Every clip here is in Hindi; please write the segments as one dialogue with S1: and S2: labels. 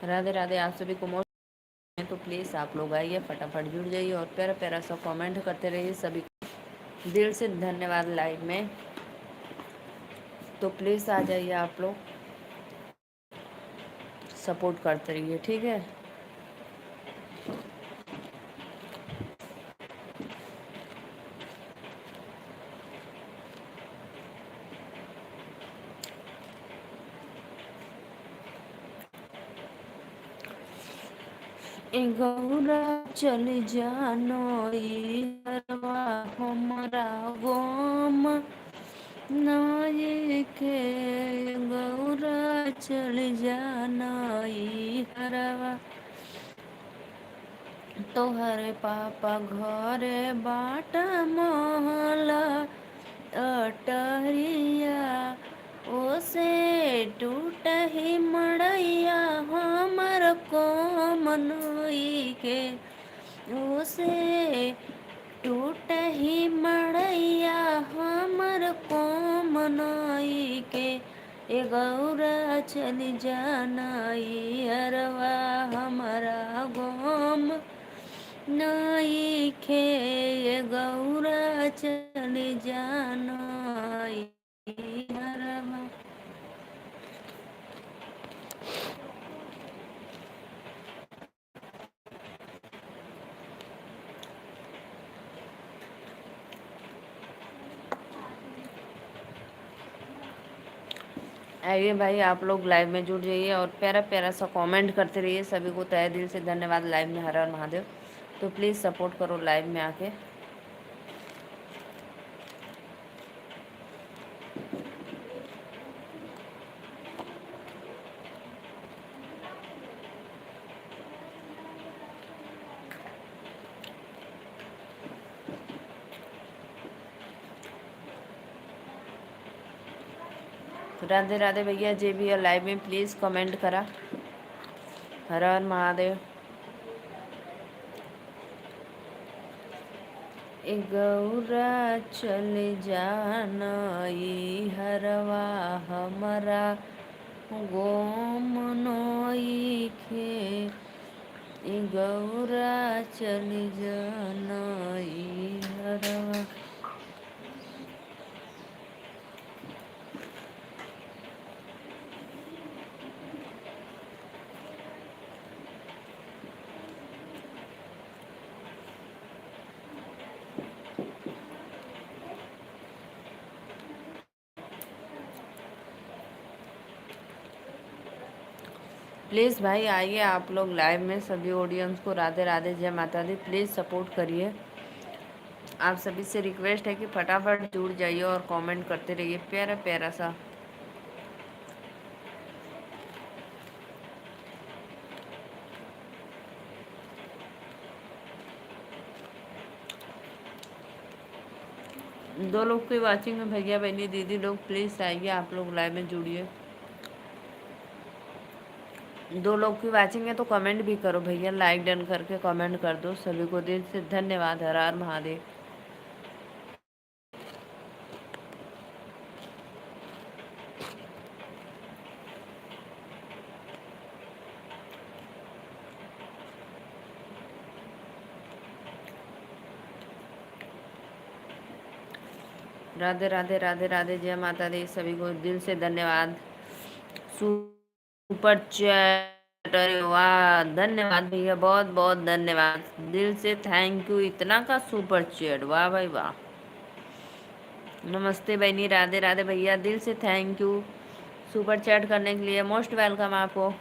S1: राधे राधे। आप सभी को मोस्ट तो प्लीज़ आप लोग आइए, फटाफट जुड़ जाइए और प्यारा प्यारा सा कमेंट करते रहिए। सभी को दिल से धन्यवाद लाइव में। तो प्लीज़ आ जाइए, आप लोग सपोर्ट करते रहिए, ठीक है। ए गौरा चल जानो हरवा हमारा गोम नाये के। गौरा चल जाना हरवा तोहरे पापा घरे बाटा महला अटरिया ओसे टूट ही मड़ैया हमर को मनोई के। ओसे टूट ही मड़ैया हमर को मनोई के। ए गौरा चली जाना अरवा हमारा गोम नाई खे। ए गौरा चली जाना अरवा। आइए भाई, आप लोग लाइव में जुड़ जाइए और प्यारा प्यारा सा कमेंट करते रहिए। सभी को तहे दिल से धन्यवाद लाइव में। हर हर महादेव। तो प्लीज़ सपोर्ट करो लाइव में आके। तो राधे राधे भैया, जे भी है लाइव में प्लीज़ कमेंट करा। हर हर महादेव। ए गौरा चल जाना हरवा हमारा गोम नोई खे। ए गौरा चल जाना हरवा। प्लीज़ भाई आइए, आप लोग लाइव में सभी ऑडियंस को राधे राधे, जय माता दी। प्लीज़ सपोर्ट करिए। आप सभी से रिक्वेस्ट है कि फटाफट जुड़ जाइए और कमेंट करते रहिए प्यारा प्यारा सा। दो लोग की वाचिंग में भैया बहनी दीदी लोग, प्लीज़ आइए, आप लोग लाइव में जुड़िए। दो लोग की वाचिंग है तो कमेंट भी करो भैया, लाइक डन करके कमेंट कर दो। सभी को दिल से धन्यवाद। हर हर महादेव। राधे राधे राधे राधे, जय माता दी। सभी को दिल से धन्यवाद। सुपर चैट, अरे वाह, धन्यवाद भैया, बहुत बहुत धन्यवाद। दिल से थैंक यू, इतना का सुपर चैट, वाह भाई वाह। नमस्ते बहनी, राधे राधे भैया, दिल से थैंक यू सुपर चैट करने के लिए। मोस्ट वेलकम आपको।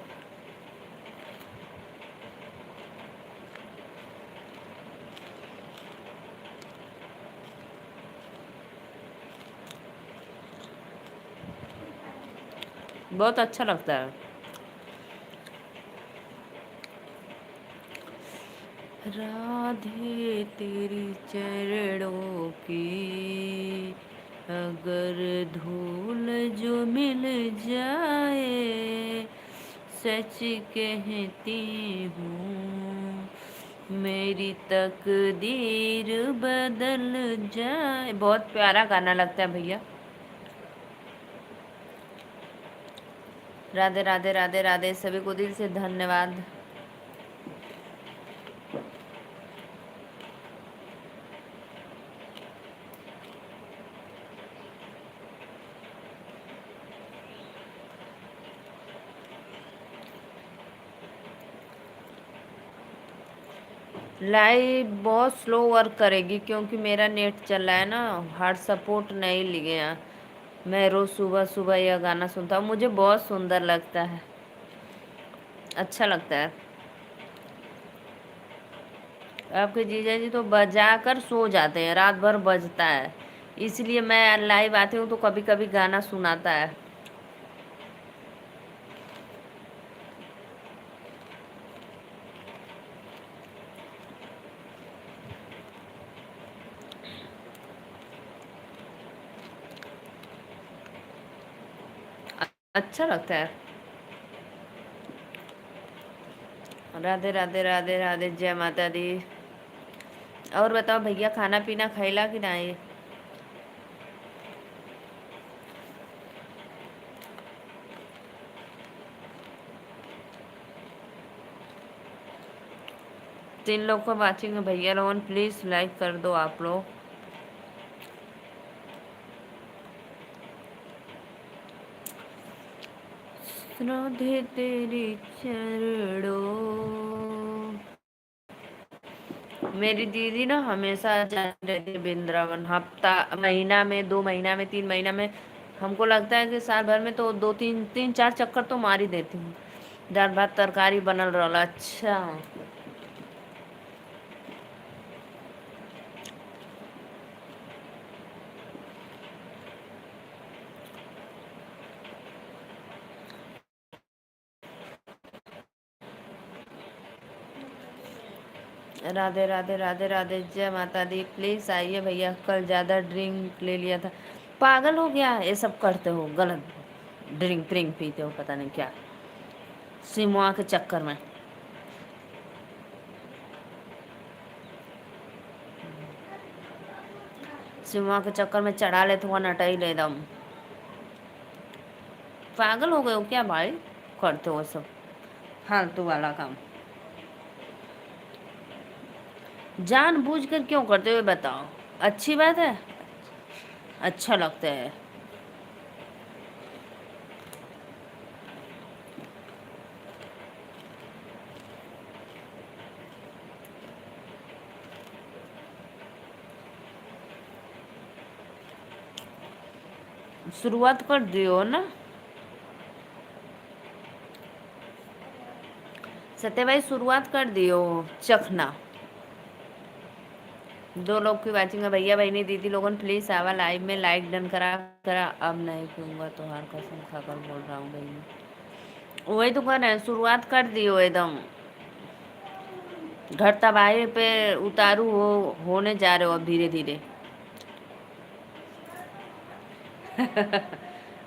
S1: बहुत अच्छा लगता है। राधे तेरी चरणों की अगर धूल जो मिल जाए, सच कहती हूँ मेरी तकदीर बदल जाए। बहुत प्यारा गाना लगता है भैया। राधे राधे राधे राधे, सभी को दिल से धन्यवाद। लाइव बहुत स्लो वर्क करेगी क्योंकि मेरा नेट चल रहा है ना, हार्ड सपोर्ट नहीं लिए हैं। मैं रोज सुबह सुबह यह गाना सुनता हूँ, मुझे बहुत सुंदर लगता है, अच्छा लगता है। आपके जीजा जी तो बजा कर सो जाते हैं, रात भर बजता है, इसलिए मैं लाइव आती हूँ तो कभी कभी गाना सुनाता है। अच्छा लगता है। राधे राधे राधे राधे, जय माता दी। और बताओ भैया, खाना पीना खैला कि नहीं? तीन लोग को वाचिंग है भैया लोगन, प्लीज लाइक कर दो आप लोग। राधे तेरी चरणों। मेरी दीदी ना हमेशा जाती रहती है वृंदावन, हफ्ता, महीना में, 2 महीना में, 3 महीना में। हमको लगता है कि साल भर में तो दो तीन तीन चार चक्कर तो मार ही देती हूँ। दाल भात तरकारी बनल रहला। अच्छा। राधे राधे राधे राधे, जय माता दी। प्लीज आइए भैया, कल ज्यादा ड्रिंक ले लिया था। पागल हो गया, ये सब करते हो गलत, ड्रिंक प्रिंक पीते हो पता नहीं क्या, सिमुआ के चक्कर में। सिमुआ के चक्कर में चढ़ा लेते हुआ नटाई ले दम। पागल हो गए हो क्या भाई, करते हो सब फालतू वाला काम, जान बूझ कर क्यों करते हो बताओ? अच्छी बात है? अच्छा लगता है? शुरुआत कर दियो ना सत्य भाई, शुरुआत कर दियो चखना। दो लोग की वाचिंग है भैया बहनी दीदी लोगन, प्लीज आवा लाइव में, लाइक डन करा करा। अब नहीं पीऊंगा तो हर कसम खाकर बोल रहा हूँ बहनी, वही तो कर रहे हैं, शुरुआत कर दियो एकदम। घर तबाही पे उतारू होने जा रहे हो अब धीरे धीरे।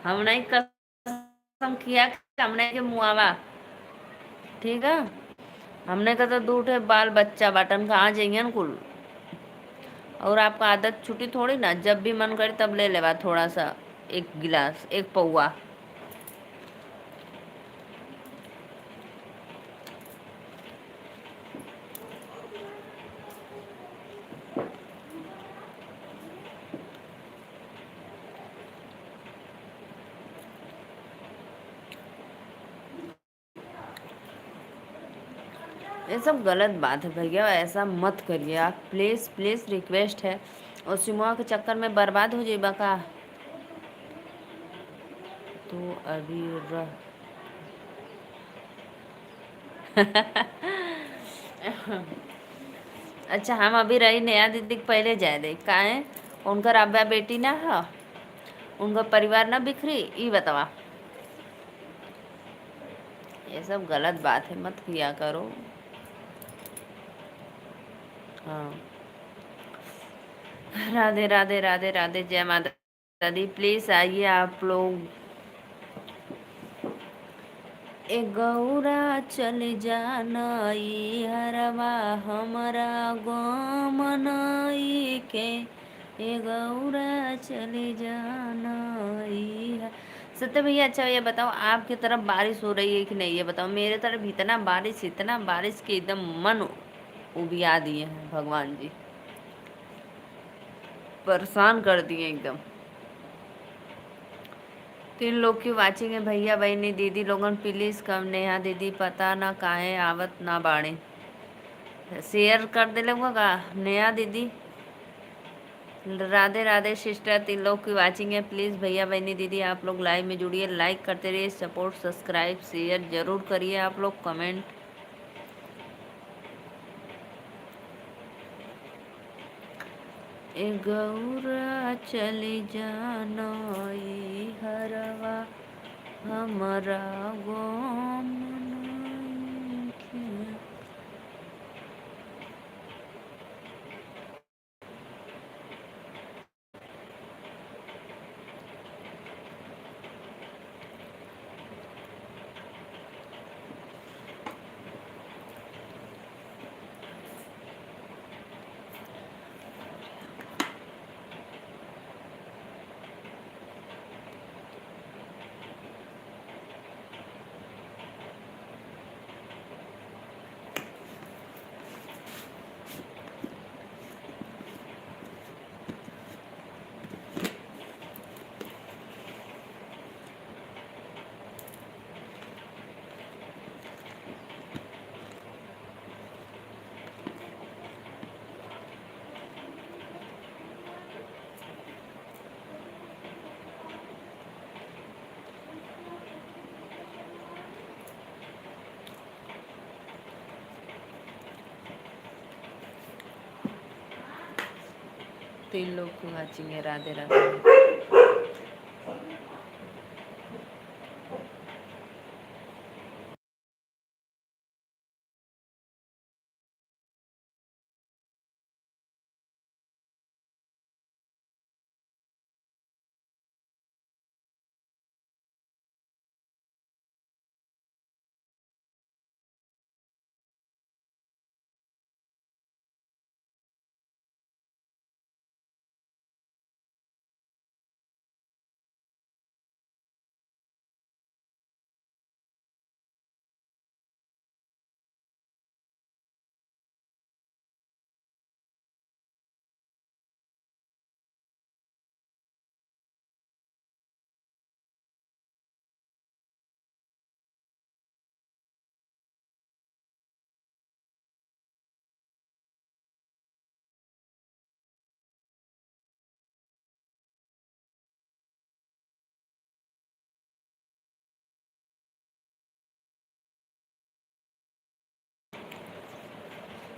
S1: हमने कसम किया कि हमने के मुआवा, ठीक है। हमने का तो दूठ है, बाल बच्चा बटन कहाँ जाइए कुल। और आपका आदत छुट्टी थोड़ी ना, जब भी मन करे तब ले लेवा थोड़ा सा, एक गिलास, एक पौआ। ये सब गलत बात है भैया, ऐसा मत करिए आप, प्लीज प्लीज रिक्वेस्ट है। और सिमुआ के चक्कर में बर्बाद हो जाइबा का। तो अभी रह अच्छा, हम अभी रही नया दीदी के पहले जाए दे का है, उनकर अब्बा बेटी ना है, उनका परिवार ना बिखरी, ये बतावा। ये सब गलत बात है, मत किया करो। हाँ। राधे राधे राधे राधे, जय माता दी। प्लीज आइए आप लोग। ए गौरा चल जाना ई हरवा हमारा गमनाई के, ए गौरा चल जाना ई सत्य भैया, अच्छा भैया बताओ, आपकी तरफ बारिश हो रही है कि नहीं, ये बताओ। मेरे तरफ इतना बारिश के एकदम मन उबिया दिए हैं भगवान जी, परेशान कर दिए एकदम। 3 लोग की वाचिंग है भैया बहनी दीदी लोगन, प्लीज कम। नेहा दीदी पता ना काहे आवत ना बाड़े, शेयर कर दे लोग का। नेहा दीदी, राधे राधे सिस्टर। 3 लोग की वाचिंग है, प्लीज़ भैया बहनी दीदी आप लोग लाइव में जुड़िए, लाइक करते रहिए, सपोर्ट सब्सक्राइब शेयर जरूर करिए आप लोग, कमेंट। ए गौरा चली जाना ई हरवा हमारा गोम नइखे। तीन लोग की वाचिंग है, राधे राधे।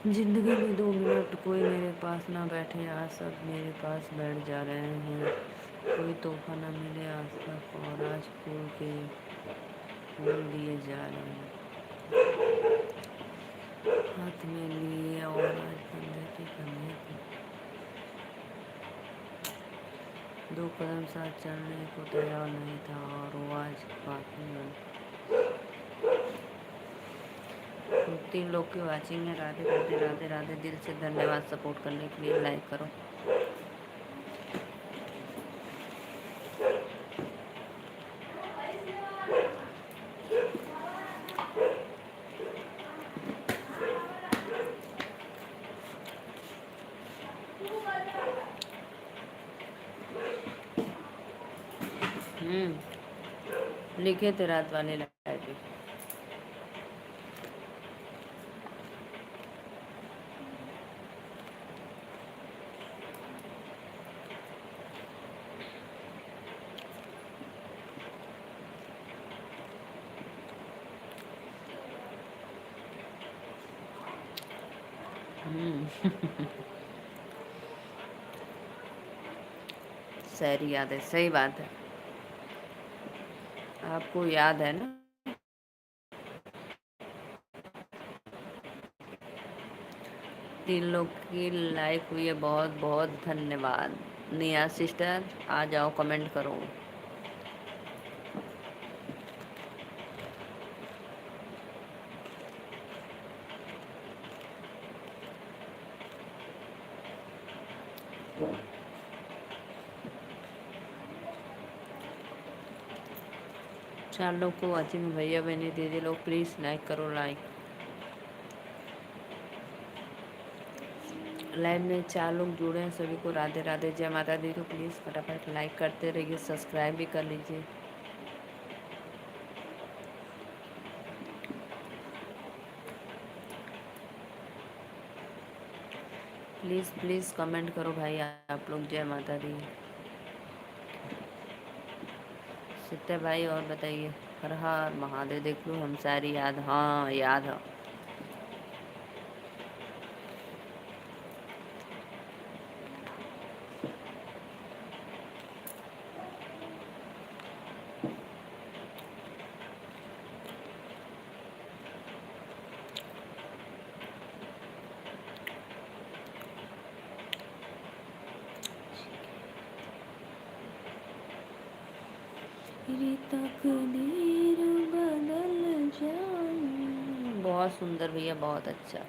S1: जिंदगी में 2 मिनट कोई मेरे पास ना बैठे, आज सब मेरे पास बैठ जा रहे हैं। कोई तोहफा ना मिले आज तक, और आज फूल के फूल दिए जा रहे हैं हाथ में लिए, और आज कंधे पे कंधे पे 2 कदम साथ चलने को तैयार नहीं था, और वो आज काफी बन। 3 लोग की वाचिंग है, राधे राधे राधे राधे। दिल से धन्यवाद सपोर्ट करने के लिए, लाइक करो। लिखे थे रात वाले लाइव पे। शायरी याद है, सही बात है, आपको याद है ना। 3 लोग की लाइक हुई है, बहुत बहुत धन्यवाद। निया सिस्टर आ जाओ, कमेंट करो। चार लोग को वॉचिंग, भैया बहनी दीदी लोग प्लीज़ लाइक करो, लाइक। लाइव में चार लोग जुड़े हैं, सभी को राधे राधे, जय माता दी। तो प्लीज़ फटाफट लाइक करते रहिए, सब्सक्राइब भी कर लीजिए। प्लीज़ प्लीज़ कमेंट करो भाई आप लोग, जय माता दी। सत्य भाई और बताइए। हर हर महादेव। देख लो हम सारी याद, हाँ याद है। मेरी तकदीर बदल जाए। बहुत सुंदर भैया, बहुत अच्छा।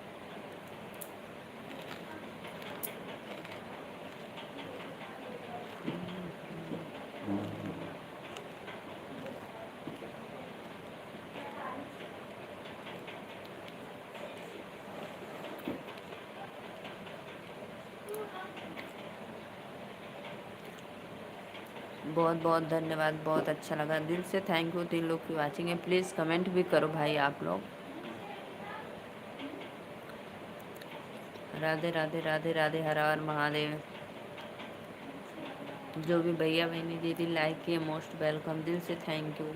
S1: बहुत बहुत धन्यवाद, बहुत अच्छा लगा, दिल से थैंक यू। 3 लोग की वाचिंग है, प्लीज़ कमेंट भी करो भाई आप लोग। राधे राधे राधे राधे, हर हर महादेव। जो भी भैया बहनी दीदी लाइक किए, मोस्ट वेलकम, दिल से थैंक यू।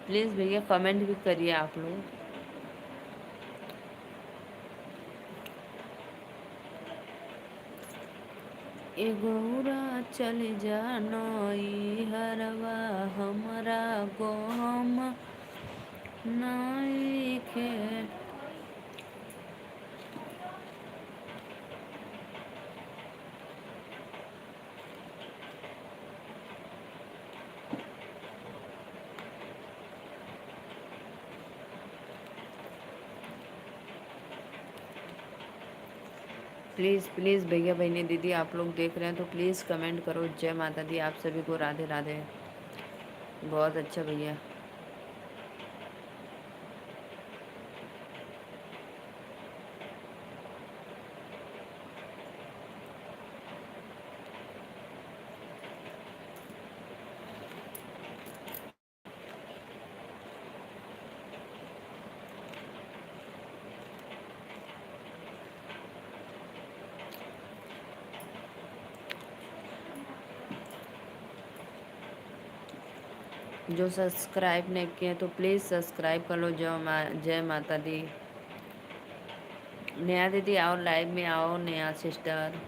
S1: प्लीज़ भैया कमेंट भी करिए आप लोग। ए गौरा चल जानो ई हरवा, हमरा गोम नाइखे। प्लीज़ प्लीज़ भैया बहनी दीदी आप लोग देख रहे हैं तो प्लीज़ कमेंट करो, जय माता दी। आप सभी को राधे राधे। बहुत अच्छा भैया। जो सब्सक्राइब नहीं किए तो प्लीज़ सब्सक्राइब कर लो। जय माता दी। नया दीदी आओ, लाइव में आओ, नया सिस्टर।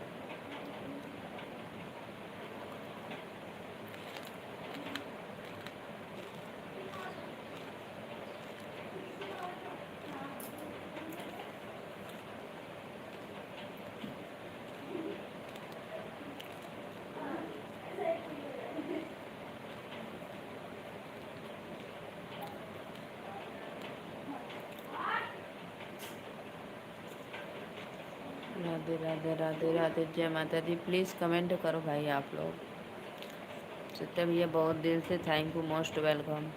S1: राधे राधे राधे राधे, जय माता दी। प्लीज़ कमेंट करो भाई आप लोग। सत्य भैया बहुत दिल से thank you, most welcome.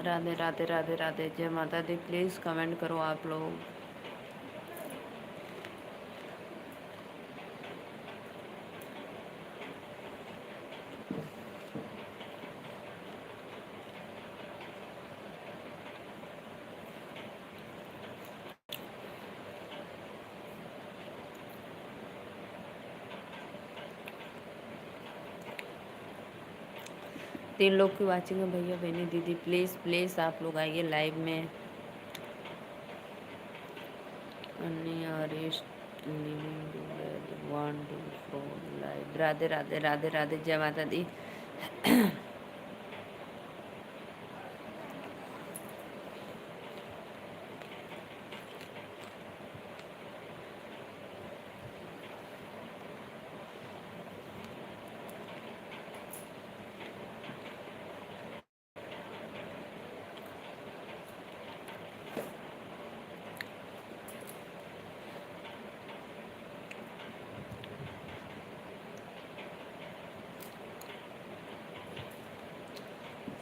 S1: Radhe Radhe Radhe Radhe, जय माता दी। प्लीज़ कमेंट करो आप लोग। 3 लोग की वाचिंग है भैया बहनी दीदी, प्लीज़ प्लीज़ आप लोग आइए लाइव में। अन्य Harish living one two four live. Radhe Radhe Radhe Radhe, जय माता दी।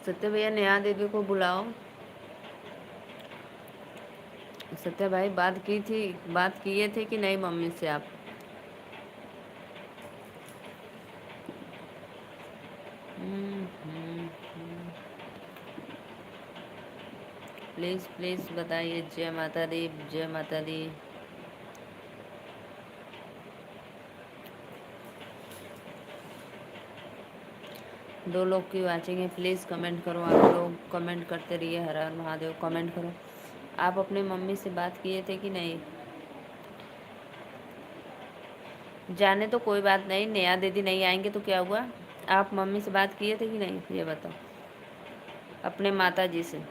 S1: सत्य भैया नेहा दीदी को बुलाओ। सत्य भाई बात किए थे कि नहीं मम्मी से आप? प्लीज़ प्लीज़ बताइए। जय माता दी, जय माता दी। दो लोग की वाचिंग है, प्लीज़ कमेंट करो। आप लोग कमेंट करते रहिए। हर हर महादेव, कमेंट करो। आप अपने मम्मी से बात किए थे कि नहीं? जाने तो कोई बात नहीं, नेहा दीदी नहीं आएंगे तो क्या हुआ? आप मम्मी से बात किए थे कि नहीं ये बताओ, अपने माता जी से।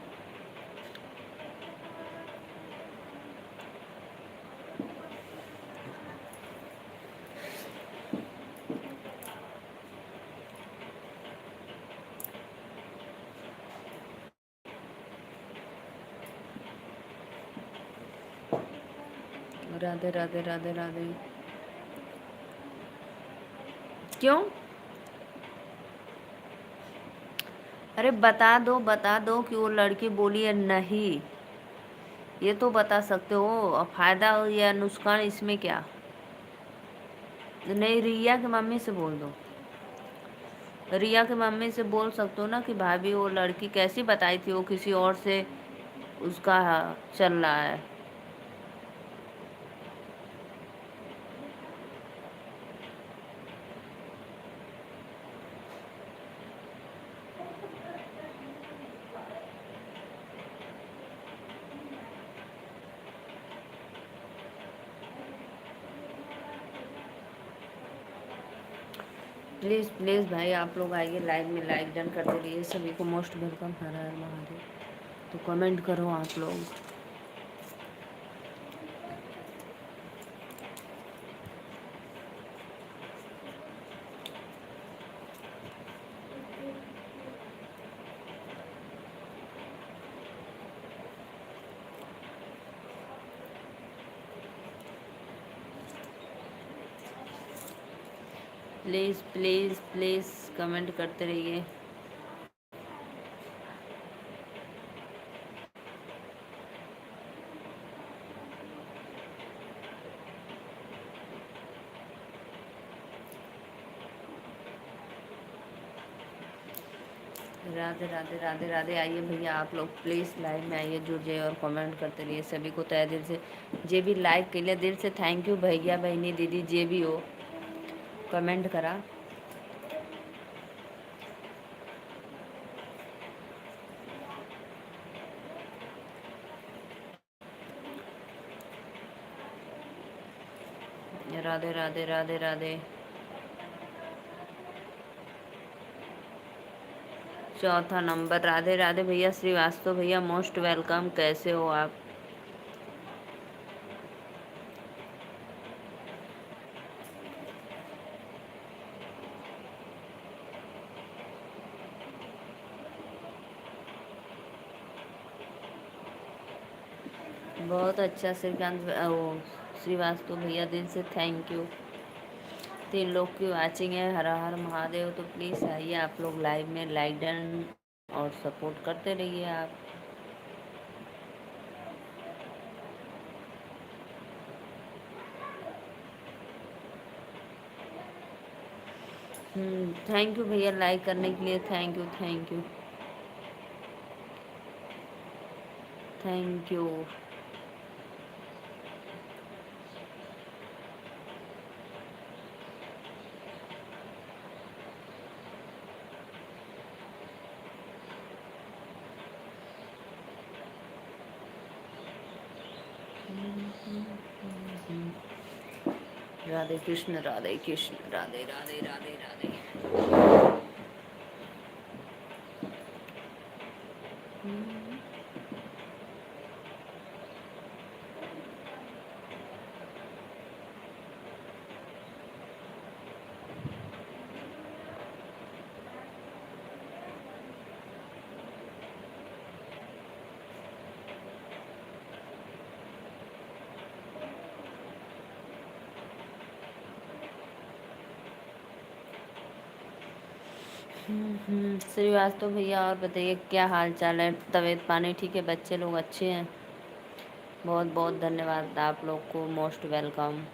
S1: राधे राधे राधे राधे। क्यों? अरे बता दो कि वो लड़की बोली है नहीं, ये तो बता सकते हो। और फायदा हो या नुकसान इसमें क्या? नहीं, रिया की मम्मी से बोल दो। रिया की मम्मी से बोल सकते हो ना कि भाभी वो लड़की कैसी बताई थी, वो किसी और से उसका चल रहा है। प्लीज़ प्लीज़ भाई आप लोग आइए लाइव में, लाइक डन करते रहिए। सभी को मोस्ट वेलकम। हर हर महादेव। तो कमेंट करो आप लोग। प्लीज़ प्लीज़ प्लीज़ कमेंट करते रहिए। राधे राधे राधे राधे। आइए भैया आप लोग प्लीज़ लाइव में आइए, जुड़ जाइए और कमेंट करते रहिए। सभी को तहे दिल से, जे भी लाइक के लिए दिल से थैंक यू। भैया बहनी दीदी जे भी हो कमेंट करा। राधे राधे राधे राधे। चौथा नंबर। राधे राधे भैया श्रीवास्तव भैया, मोस्ट वेलकम। कैसे हो आप? बहुत अच्छा श्रीकांत वो श्रीवास्तव भैया, दिल से थैंक यू। 3 लोग की वाचिंग है। हर हर महादेव। तो प्लीज़ आइए आप लोग लाइव में, लाइक डन और सपोर्ट करते रहिए आप। थैंक यू भैया लाइक करने के लिए। Thank you thank you thank you. Radhe Krishna, Radhe Krishna, Radhe Radhe Radhe Radhe. Srivastava भैया, और बताइए क्या हाल चाल है, तबीयत पानी ठीक है, बच्चे लोग अच्छे हैं? बहुत बहुत धन्यवाद आप लोग को, मोस्ट वेलकम।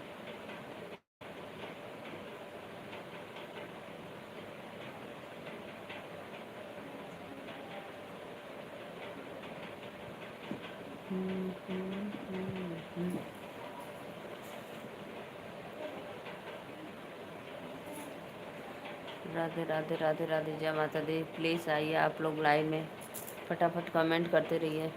S1: राधे राधे राधे राधे, जय माता दी। प्लीज़ आइए आप लोग लाइव में, फटाफट कमेंट करते रहिए।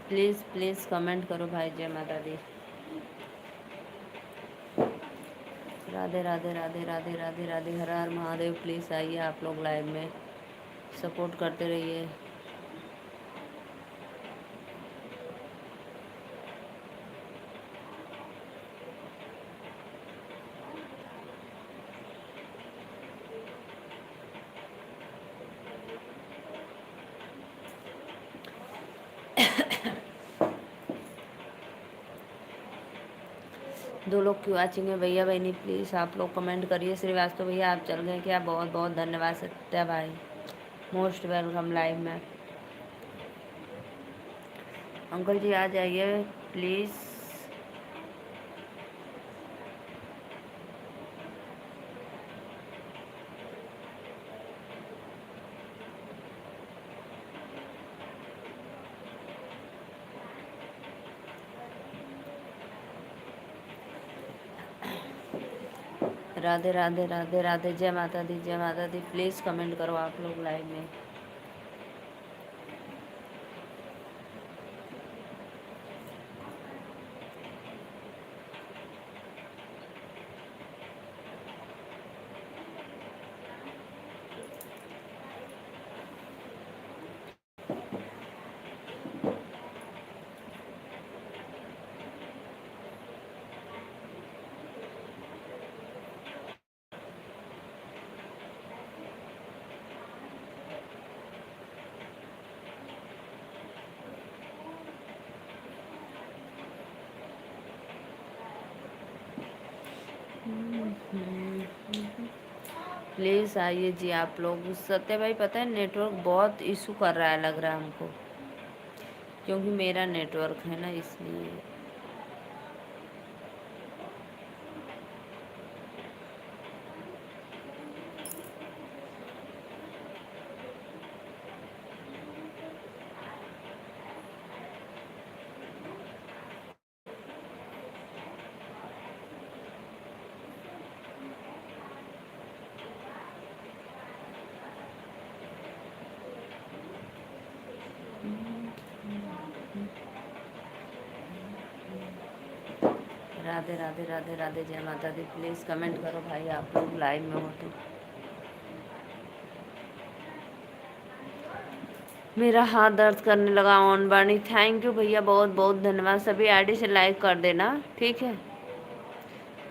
S1: प्लीज़ प्लीज़ कमेंट करो भाई, जय माता दी। राधे राधे राधे राधे राधे राधे, हर हर महादेव। प्लीज़ आइए आप लोग लाइव में, सपोर्ट करते रहिए। दो लोग क्यों वाचिंग है भैया बहनी, प्लीज़ आप लोग कमेंट करिए। श्रीवास्तव भैया आप चल गए क्या? बहुत बहुत धन्यवाद सत्या भाई, मोस्ट वेलकम लाइव में। अंकल जी आ जाइए प्लीज़। राधे राधे राधे राधे, जय माता दी, जय माता दी। प्लीज़ कमेंट करो आप लोग लाइव में। प्लीज़ आइए जी आप लोग। सत्य भाई पता है नेटवर्क बहुत इशू कर रहा है, लग रहा है हमको, क्योंकि मेरा नेटवर्क है ना, इसलिए। राधे राधे राधे राधे, जय माता दी। प्लीज़ कमेंट करो भाई आप लोग लाइव में हो तो। मेरा हाथ दर्द करने लगा ऑन बानी। थैंक यू भैया, बहुत बहुत धन्यवाद। सभी आईडी से लाइक कर देना, ठीक है।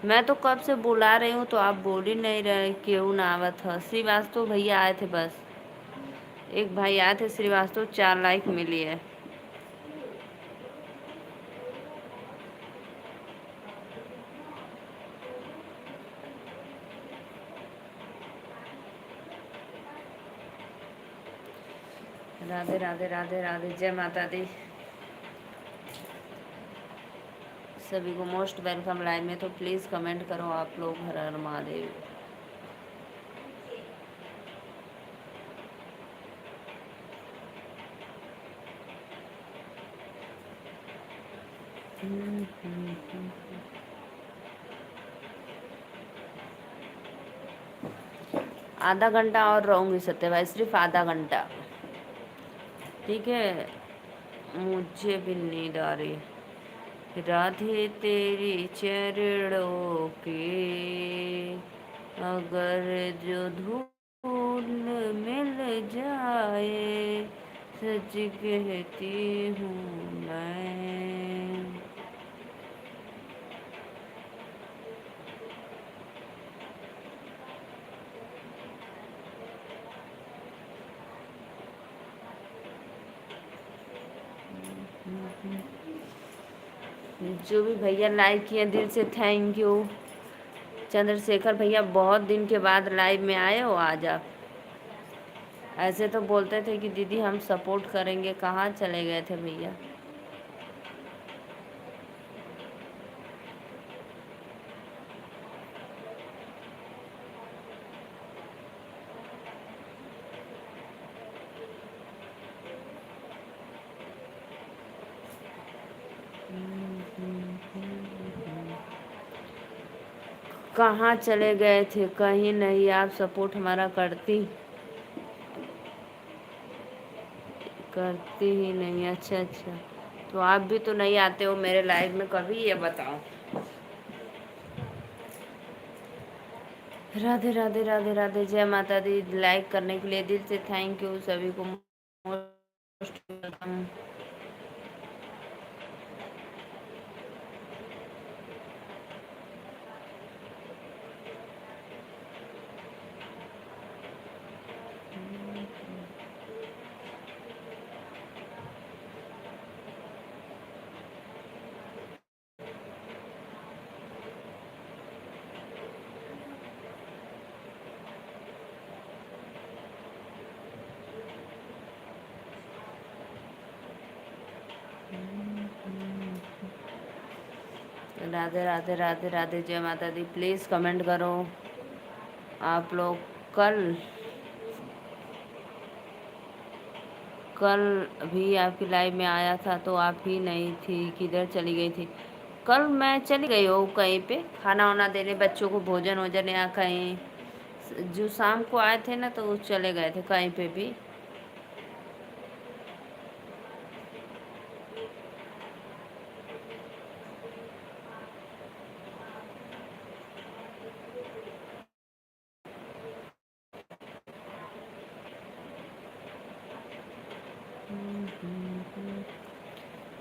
S1: मैं तो कब से बुला रही हूँ तो आप बोल ही नहीं रहे, क्यों ना आवत है। श्रीवास्तव भैया आए थे, बस एक भाई आए थे श्रीवास्तव, 4 लाइक मिली है। राधे राधे राधे राधे, जय माता दी। सभी को मोस्ट वेलकम लाइव में। तो प्लीज़ कमेंट करो आप लोग, हर हर महादेव। आधा घंटा और रहूँगी सत्य भाई, सिर्फ आधा घंटा, ठीक है। मुझे भी नींद आ रही है। राधे तेरी चरणों के अगर जो धूल मिल जाए, सच कहती हूँ मैं। जो भी भैया लाइक किए दिल से थैंक यू। चंद्रशेखर भैया, बहुत दिन के बाद लाइव में आए हो आज आप। ऐसे तो बोलते थे कि दीदी हम सपोर्ट करेंगे, कहाँ चले गए थे भैया। कहाँ चले गए थे? कहीं नहीं, आप सपोर्ट हमारा करती ही नहीं। अच्छा अच्छा, तो आप भी तो नहीं आते हो मेरे लाइव में कभी, ये बताओ। राधे राधे राधे राधे, जय माता दी। लाइक करने के लिए दिल से थैंक यू सभी को, मोस्ट वेलकम। राधे राधे राधे राधे, जय माता दी। प्लीज़ कमेंट करो आप लोग। कल कल भी आपकी लाइव में आया था तो आप ही नहीं थी, किधर चली गई थी? कल मैं चली गई हूँ कहीं पे खाना वाना देने, बच्चों को भोजन वोजन, या कहीं जो शाम को आए थे ना, तो वो चले गए थे कहीं पे भी।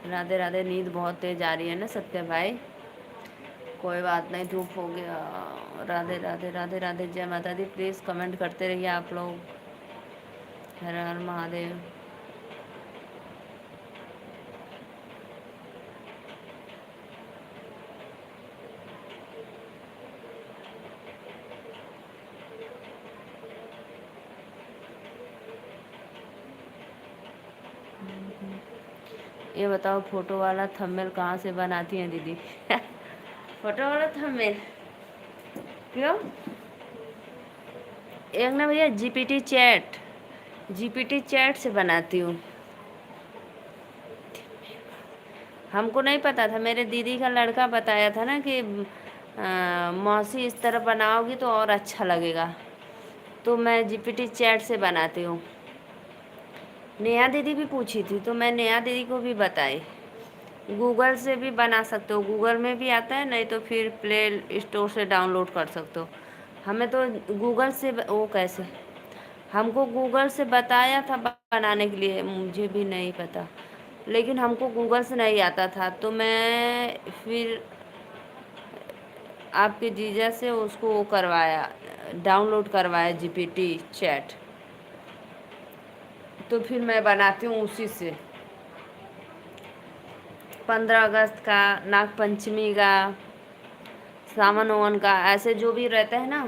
S1: राधे राधे, नींद बहुत तेज आ रही है ना सत्य भाई? कोई बात नहीं, धूप हो गया। राधे राधे राधे राधे, जय माता दी। प्लीज़ कमेंट करते रहिए आप लोग। हर हर महादेव। ये बताओ, फोटो वाला थंबनेल कहाँ से बनाती हैं दीदी? फोटो वाला थंबनेल क्यों? एक ना भैया, जीपीटी चैट से बनाती हूँ। हमको नहीं पता था, मेरे दीदी का लड़का बताया था ना कि मौसी इस तरह बनाओगी तो और अच्छा लगेगा, तो मैं जीपीटी चैट से बनाती हूँ। नेहा दीदी भी पूछी थी तो मैं नेहा दीदी को भी बताई। गूगल से भी बना सकते हो, गूगल में भी आता है, नहीं तो फिर प्ले स्टोर से डाउनलोड कर सकते हो। हमें तो गूगल से वो कैसे, हमको गूगल से बताया था बनाने के लिए, मुझे भी नहीं पता, लेकिन हमको गूगल से नहीं आता था, तो मैं फिर आपके जीजा से उसको वो करवाया, डाउनलोड करवाया जीपीटी चैट, तो फिर मैं बनाती हूँ उसी से। 15 अगस्त का, नाग पंचमी का, सावन ओवन का, ऐसे जो भी रहता है ना,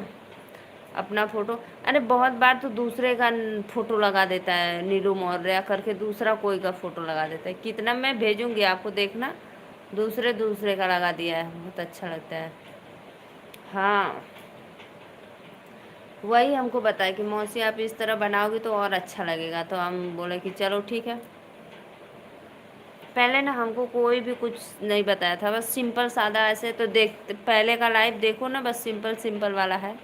S1: अपना फोटो, अरे बहुत बार तो दूसरे का फोटो लगा देता है, नीलू मौर्य करके दूसरा कोई का फोटो लगा देता है। कितना मैं भेजूंगी आपको, देखना दूसरे दूसरे का लगा दिया है, बहुत अच्छा लगता है। हाँ, वही हमको बताया कि मौसी आप इस तरह बनाओगी तो और अच्छा लगेगा, तो हम बोले कि चलो ठीक है। पहले ना हमको कोई भी कुछ नहीं बताया था, बस सिंपल सादा ऐसे, तो देख पहले का लाइव देखो ना, बस सिंपल सिंपल वाला है।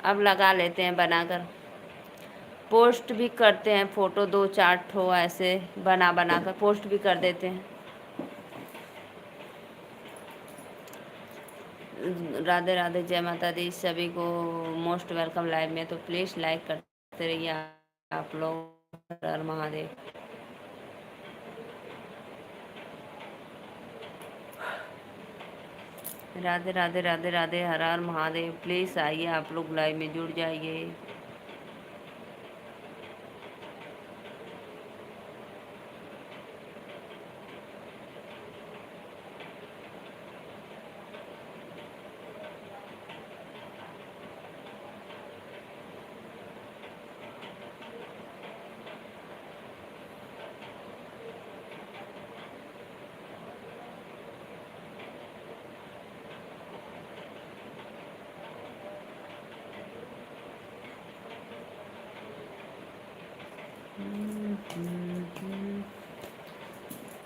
S1: अब लगा लेते हैं बनाकर, पोस्ट भी करते हैं, फ़ोटो 2-4 ठो ऐसे बना बना कर पोस्ट भी कर देते हैं। राधे राधे, जय माता दी सभी को, मोस्ट वेलकम लाइव में। तो प्लीज़ लाइक करते रहिए आप लोग। हर हर महादेव। राधे राधे राधे राधे, हर हर महादेव। प्लीज़ आइए आप लोग लाइव में जुड़ जाइए।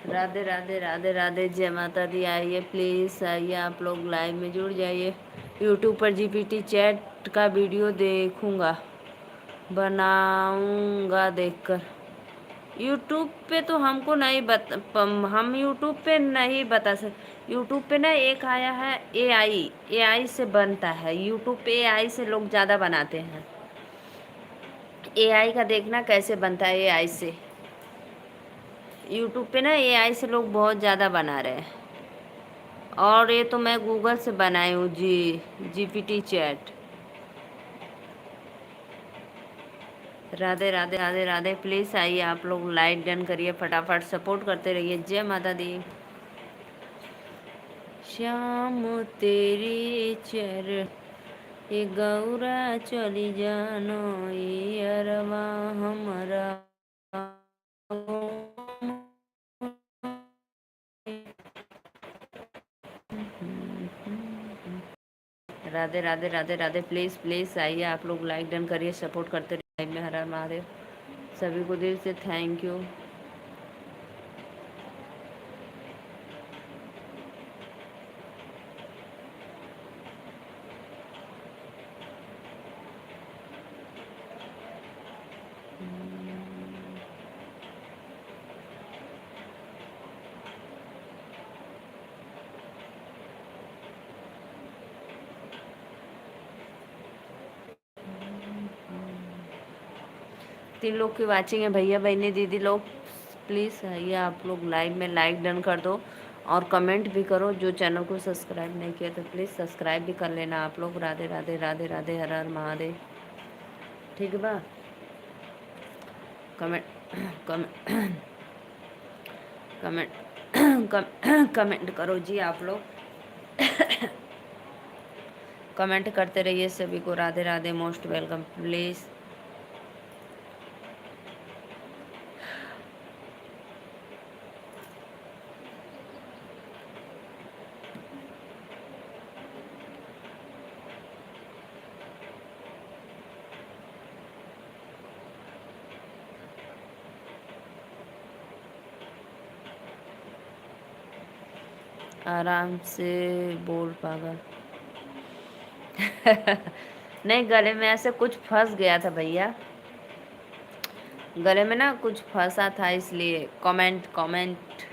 S1: राधे राधे राधे राधे, जय माता दी। आइए प्लीज़ आइए आप लोग लाइव में जुड़ जाइए। यूट्यूब पर जीपीटी चैट का वीडियो देखूंगा, बनाऊंगा देखकर। यूट्यूब पे तो हमको नहीं हम यूट्यूब पे नहीं बता सकते। यूट्यूब पे ना एक आया है एआई, एआई से बनता है। यूट्यूब पे एआई से लोग ज़्यादा बनाते हैं। एआई का देखना कैसे बनता है एआई से। यूट्यूब पे ना एआई से लोग बहुत ज़्यादा बना रहे हैं। और ये तो मैं गूगल से बनाई हूँ जी, GPT chat. Radhe Radhe Radhe Radhe, please आइए आप लोग लाइक डन करिए, फटाफट सपोर्ट करते रहिए। जय माता दी। श्याम तेरी चर ये गौरा चली जानो, ये अरवा हमारा। राधे राधे राधे राधे, प्लीज़ प्लीज़ आइए आप लोग लाइक डन करिए, सपोर्ट करते रहिए। में हर हर महादेव, सभी को दिल से थैंक यू। तीन लोग की वाचिंग है, भैया बहनी दीदी लोग, प्लीज़ आइए आप लोग लाइव में लाइक डन कर दो और कमेंट भी करो। जो चैनल को सब्सक्राइब नहीं किया तो प्लीज़ सब्सक्राइब भी कर लेना आप लोग। राधे राधे राधे राधे, हर हर महादेव। ठीक है बा, कमेंट कमेंट कमेंट कमेंट करो जी आप लोग। कमेंट करते रहिए सभी को। Radhe Radhe, most welcome please. आराम से बोल पागल। नहीं, गले में ऐसे कुछ फंस गया था भैया, गले में ना कुछ फंसा था, इसलिए कमेंट कमेंट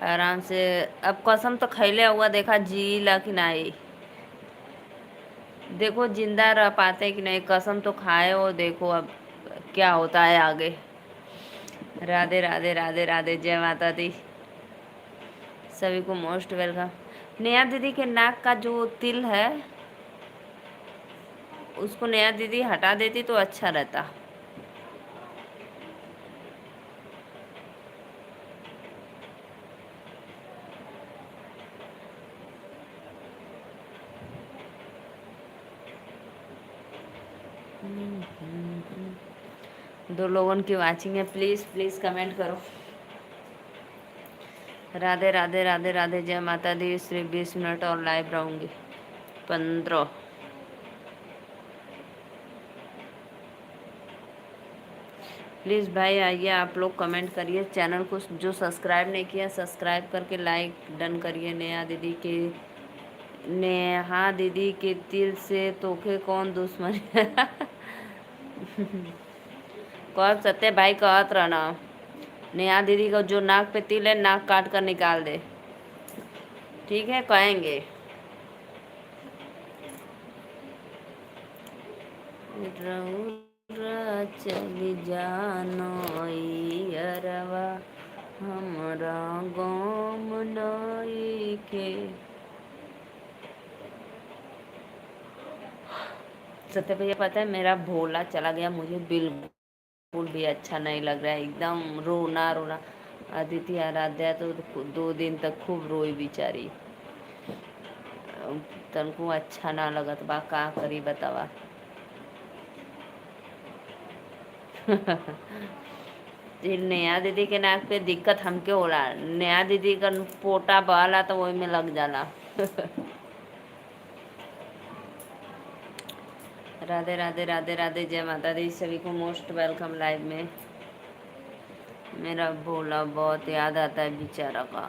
S1: आराम से। अब कसम तो खैले हुआ, देखा जी ला कि नहीं, देखो जिंदा रह पाते कि नहीं। कसम तो खाए हो, देखो अब क्या होता है आगे। राधे राधे राधे राधे, जय माता दी, सभी को मोस्ट वेलकम। नेहा दीदी के नाक का जो तिल है उसको नेहा दीदी हटा देती तो अच्छा रहता। दो लोगों की वाचिंग है, प्लीज़ प्लीज़ कमेंट करो। राधे राधे राधे राधे, जय माता दी। सिर्फ 20 मिनट और लाइव रहूँगी, 15। प्लीज़ भाई आइए, आप लोग कमेंट करिए। चैनल को जो सब्सक्राइब नहीं किया सब्सक्राइब करके लाइक डन करिए। नेहा दीदी के तिल से तोखे कौन दुश्मन है? कौन सत्य भाई कहत रहना, नेहा दीदी का जो नाक पे तिल है नाक काट कर निकाल दे, ठीक है? कहेंगे रउरा चली जानो अरवा हमरा गम नइखे। सत्य भैया पता है मेरा भोला चला गया, मुझे बिल्कुल भी अच्छा नहीं लग रहा है, एकदम रोना रोना। अदिति आराध्या तो 2 दिन तक खूब रोई बेचारी, तनको अच्छा ना लगत बा, का करी बतावा। नेहा दीदी के नाक पे दिक्कत हमके होला, नेहा दीदी का पोटा बहला तो वही में लग जाला। राधे राधे राधे राधे, जय माता दी। सभी को मोस्ट वेलकम लाइव में। मेरा भोला बहुत याद आता है बेचारा का।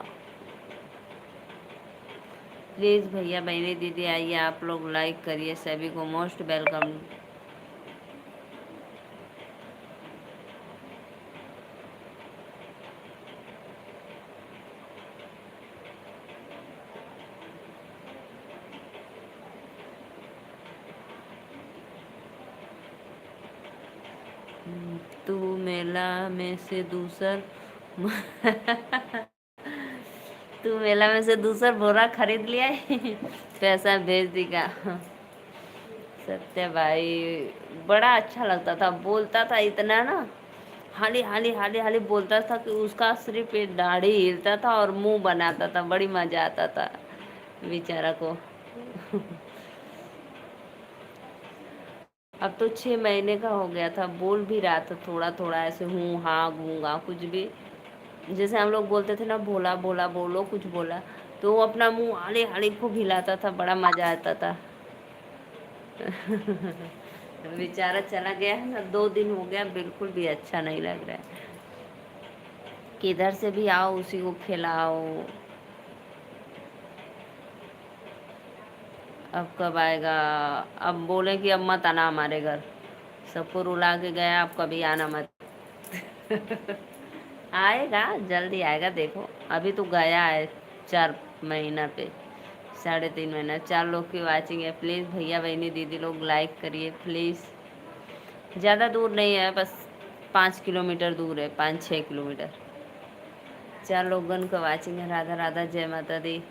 S1: प्लीज़ भैया बहनी दीदी आइए, आप लोग लाइक करिए। सभी को मोस्ट वेलकम। तू मेला में से दूसर तू मेला में से दूसर बोरा खरीद लिया है? पैसा भेज देगा। सत्य भाई बड़ा अच्छा लगता था, बोलता था इतना ना, हाली हाली हाली हाली बोलता था कि उसका सिर्फ एक दाढ़ी हिलता था और मुंह बनाता था, बड़ी मजा आता था बेचारा को। अब तो 6 महीने का हो गया था, बोल भी रहा था थोड़ा थोड़ा ऐसे, हूँ हाँ गूंगा कुछ भी। जैसे हम लोग बोलते थे ना, भोला भोला बोलो कुछ बोला, तो वो अपना मुंह हाली हाली खूब हिलाता था, बड़ा मजा आता था। बेचारा चला गया है ना, 2 दिन हो गया, बिल्कुल भी अच्छा नहीं लग रहा है। किधर से भी आओ उसी को खिलाओ। अब कब आएगा? अब बोले कि अब मत आना हमारे घर, सबको रुला के गया, अब कभी आना मत। आएगा, जल्दी आएगा देखो। अभी तो गया है 4 महीना पे, 3.5 महीना। 4 लोग की वाचिंग है, प्लीज़ भैया बहनी दीदी लोग लाइक करिए प्लीज़। ज़्यादा दूर नहीं है, बस 5 किलोमीटर दूर है, 5-6 किलोमीटर। 4 लोगन का वाचिंग है। राधा राधा, जय माता दी।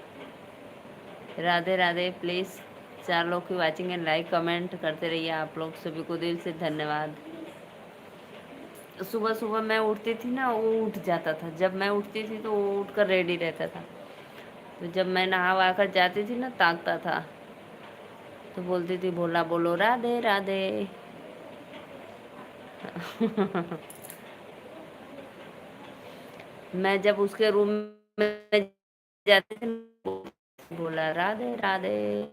S1: राधे राधे। प्लीज़ 4 लोग की वाचिंग है, लाइक कमेंट करते रहिए आप लोग, सभी को दिल से धन्यवाद। सुबह सुबह मैं उठती थी ना, वो उठ जाता था, जब मैं उठती थी तो वो उठ कर रेडी रहता था, तो जब मैं नहा वहा कर जाती थी ना, ताकता था, तो बोलती थी भोला बोलो राधे राधे। मैं जब उसके रूम में जाती थी बोला राधे राधे,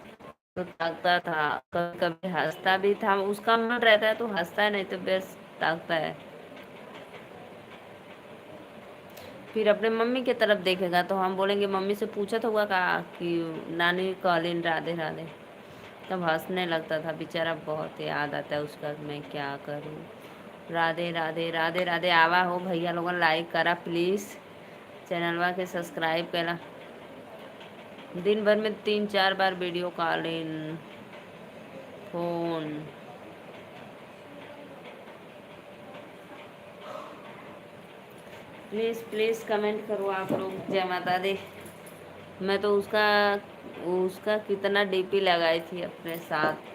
S1: तो ताकता था, कभी कभी हंसता भी था, उसका मन रहता है तो हंसता है, नहीं तो बस ताकता है। फिर अपने मम्मी की तरफ देखेगा तो हम बोलेंगे मम्मी से पूछा तो हुआ कहा कि नानी कॉलिन राधे राधे, तब हंसने लगता था बेचारा। बहुत याद आता है उसका, मैं क्या करूँ। राधे राधे राधे राधे। आवा हो भैया लोगन, लाइक करा प्लीज़, चैनलवा के सब्सक्राइब करा। दिन भर में 3-4 बार video calling phone. Please please comment करो आप लोग, जय माता दी। मैं तो उसका उसका कितना डीपी लगाई थी अपने साथ।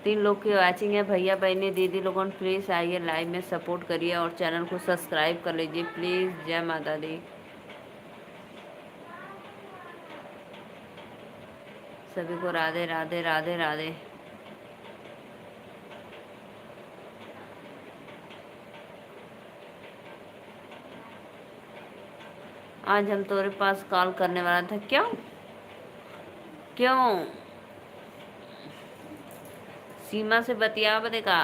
S1: 3 लोग की वाचिंग है, भैया बहनी दीदी लोगों, प्लीज़ आइए लाइव में सपोर्ट करिए और चैनल को सब्सक्राइब कर लीजिए प्लीज़, जय माता दी। सभी को राधे राधे राधे राधे। आज हम तुम्हारे पास कॉल करने वाला था। क्यों क्यों? सीमा से बतिया बतेगा।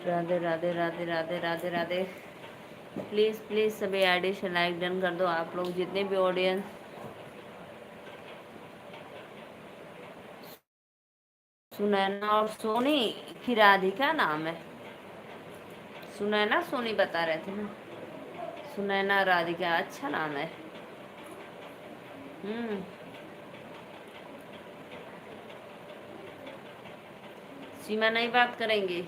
S1: राधे राधे राधे राधे राधे राधे। प्लीज़ प्लीज़ सभी एडिशन लाइक डन कर दो आप लोग, जितने भी ऑडियंस। सुनैना और सोनी की राधिका नाम है। सुनैना सोनी बता रहे थे ना। सुनैना राधिका अच्छा नाम है। हम्म। सीमा नहीं बात करेंगी।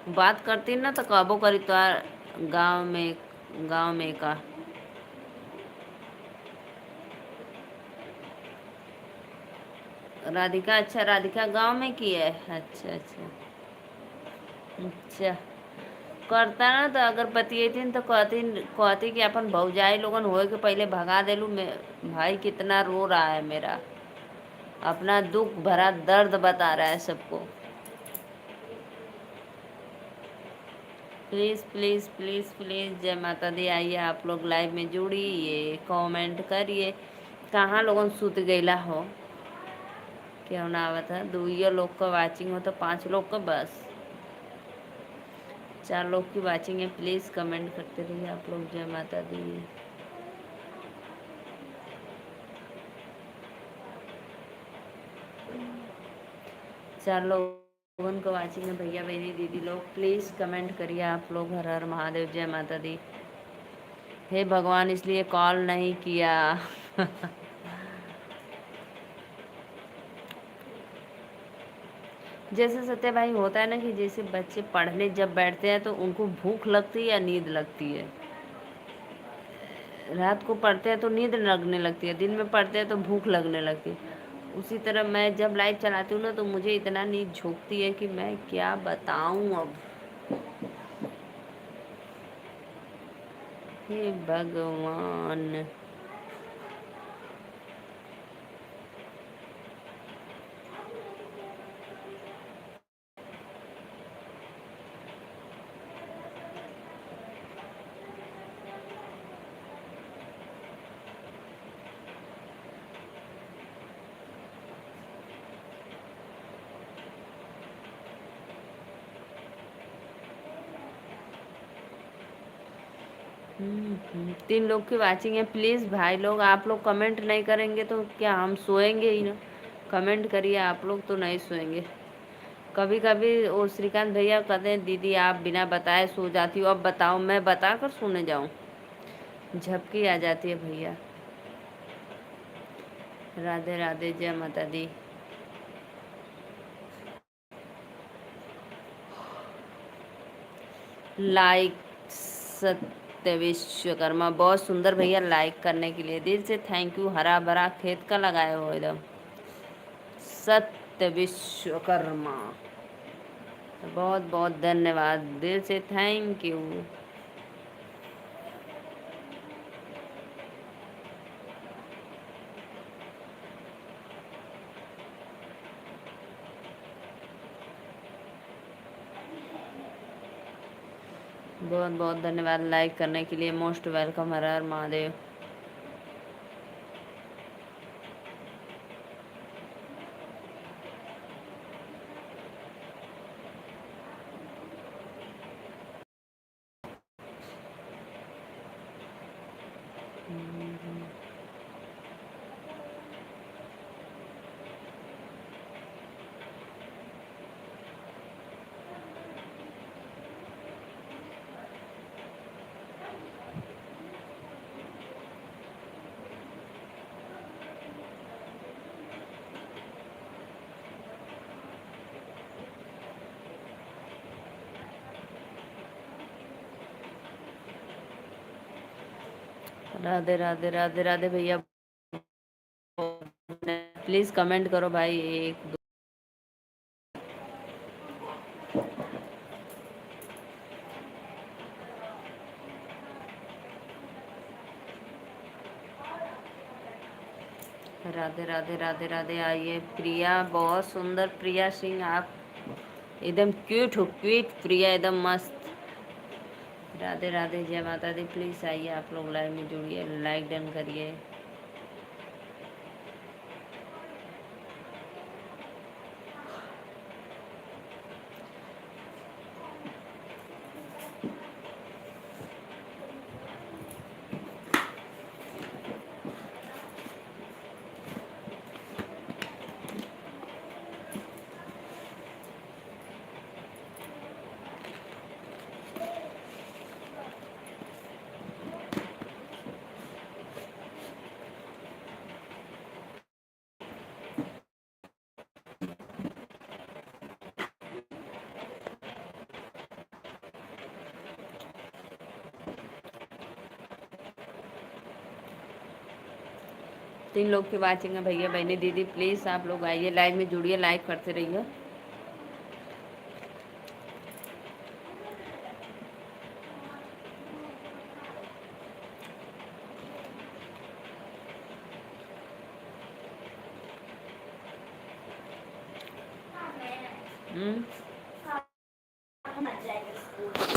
S1: बात करती ना तो कबो करी तो गांव में का। राधिका, अच्छा राधिका गांव में की है। अच्छा अच्छा अच्छा। करता ना तो अगर बतियेती तो कहती कि अपन भौजाई लोगन होए के पहले भगा देलू। मैं भाई कितना रो रहा है मेरा, अपना दुख भरा दर्द बता रहा है सबको। प्लीज़ प्लीज़ प्लीज़ प्लीज़ जय माता दी। आइए आप लोग लाइव में जुड़िए, कमेंट करिए। कहाँ लोगन सुत गईला हो? क्यों ना आवत है? दुइया लोग का वाचिंग हो तो 5 लोग का बस। 4 लोग की वाचिंग है। प्लीज़ कमेंट करते रहिए आप लोग। जय माता दी। 4 लोगों को वाचिंग है। भैया बहनी दीदी लोग प्लीज़ कमेंट करिए आप लोग। हर हर महादेव, जय माता दी। हे भगवान, इसलिए कॉल नहीं किया। जैसे सत्य भाई होता है ना कि जैसे बच्चे पढ़ने जब बैठते हैं तो उनको भूख लगती है या नींद लगती है। रात को पढ़ते हैं तो नींद लगने लगती है, दिन में पढ़ते हैं तो भूख लगने लगती है। उसी तरह मैं जब लाइव चलाती हूँ ना तो मुझे इतना नींद झोंकती है कि मैं क्या बताऊँ अब। हे भगवान। हम्म। 3 लोग की वाचिंग है। प्लीज़ भाई लोग, आप लोग कमेंट नहीं करेंगे तो क्या हम सोएंगे ही ना? कमेंट करिए आप लोग तो नहीं सोएंगे। कभी कभी वो श्रीकांत भैया कहते हैं दीदी आप बिना बताए सो जाती हो। अब बताओ मैं बता कर सोने जाऊं? झपकी आ जाती है भैया। राधे राधे, जय माता दी। लाइक सत्य विश्वकर्मा, बहुत सुंदर भैया। लाइक करने के लिए दिल से थैंक यू। हरा भरा खेत का लगाए हो एकदम। सत्य विश्वकर्मा, बहुत बहुत धन्यवाद, दिल से थैंक यू। बहुत बहुत धन्यवाद लाइक करने के लिए। Most welcome. हर हर महादेव। राधे राधे राधे राधे भैया। प्लीज कमेंट करो भाई, एक दो। राधे राधे राधे राधे। आइए प्रिया, बहुत सुंदर प्रिया सिंह, आप एकदम क्यूट हो, क्यूट प्रिया, एकदम मस्त। राधे राधे, जय माता दी। प्लीज आइए आप लोग लाइव में जुड़िए, लाइक डन करिए। 3 लोग की वाचिंग है भैया बहनी दीदी, प्लीज आप लोग आइए लाइव में जुड़िए, लाइक करते रहिए।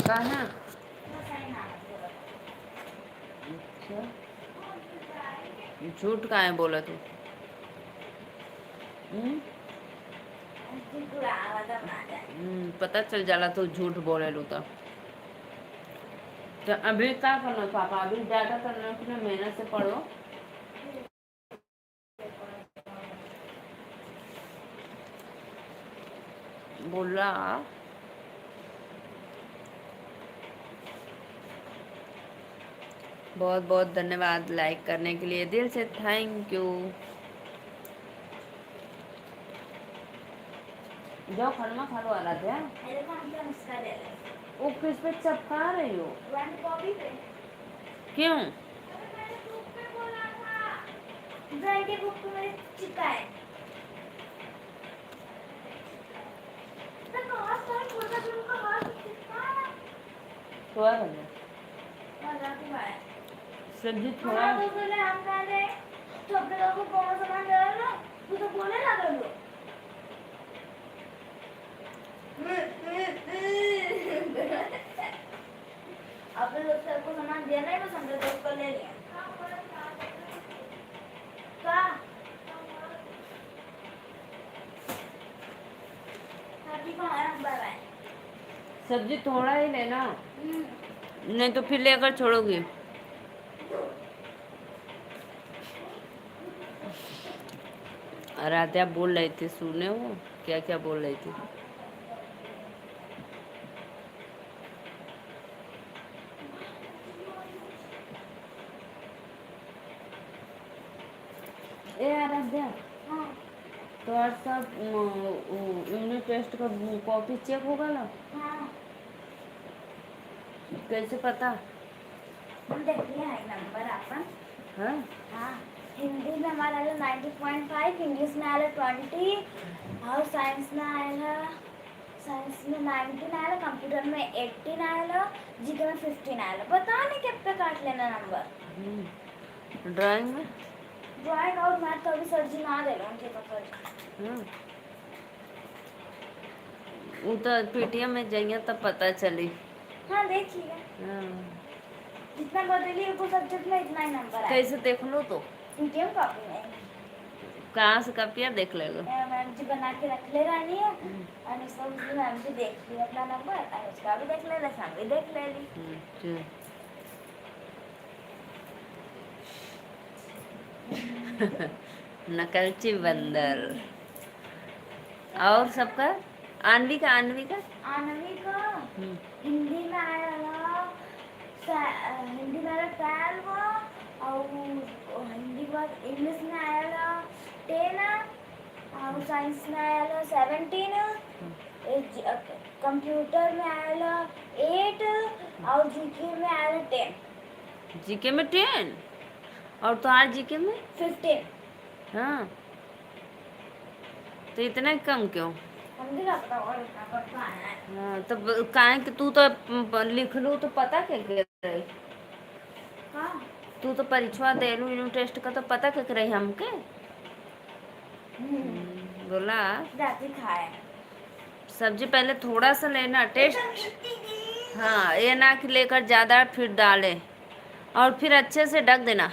S1: कहाँ? अच्छा, झूठ कहाँ है बोला तू? पता चल जाला तो झूठ बोले लू तो अभी क्या करना पापा, अभी ज्यादा करना कि मेहनत से पढ़ो। बोला बहुत बहुत धन्यवाद लाइक करने के लिए, दिल से थैंक यू। जाओ खाना खा लो आराध्या। वो किस पे चपका रही हो? क्यों? थोड़ा सब्जी थोड़ा अपने दोस्त को सामान दिया नहीं, बस हमने दोस्त को ले लिया। सब्जी थोड़ा ही लेना, नहीं तो फिर लेकर छोड़ोगी। राध्या बोल रही थी, सुने वो क्या क्या बोल रही थी? ए आराध्या, हाँ तो आज सब यूनिट टेस्ट का कॉपी चेक होगा ना? हाँ। कैसे पता? हम देखिए है नंबर अपन। हाँ हाँ, हिंदी में हमारा आया 90.5, इंग्लिश में आया 20 और साइंस में आया 19 आया, कंप्यूटर में 18 आया, जीके में 15 आया। पता नहीं कितने काट लेना नंबर। ड्राइंग में, ड्राइंग और मैथ का भी सर जी ना दे लो उनके पकड़। वो तो पीटीएम में जाइए तब पता चली। हाँ देखिए, जितना बदलिए वो सब्जेक्ट में इतना ही नंबर है। कैसे देख लो तो? पीटीएम कॉपी में। कहाँ से कॉपियाँ देख लेगा? मैम जी बना के रख ले रही है और उसका मैम जी देख ली अपना नंबर और उसका भी देख ले, रहा भी देख ले ली। नकलची बंदर। और सबका आणवी का हिंदी में आया हिंदी में आया 12 और हिंदी के बाद इंग्लिश में आया 10 और साइंस में आया 17, कंप्यूटर में आया 8 और जीके में आया 10। जीके में 10 और तो आर जीके में
S2: 15।
S1: हाँ, तो इतना कम क्यों?
S2: हम भी लगता और इतना पढ़ता है।
S1: हाँ, तब काहे कि तू तो लिख लू तो पता के रही,
S2: हाँ
S1: तू तो परीक्षा दे लू यूनिट टेस्ट का तो पता के रही हमके। बोला
S2: जाती खाए
S1: सब्जी पहले थोड़ा सा लेना टेस्ट। हाँ, ये ना कि लेकर ज़्यादा फिर डाले और फिर अच्छे से ढक देना।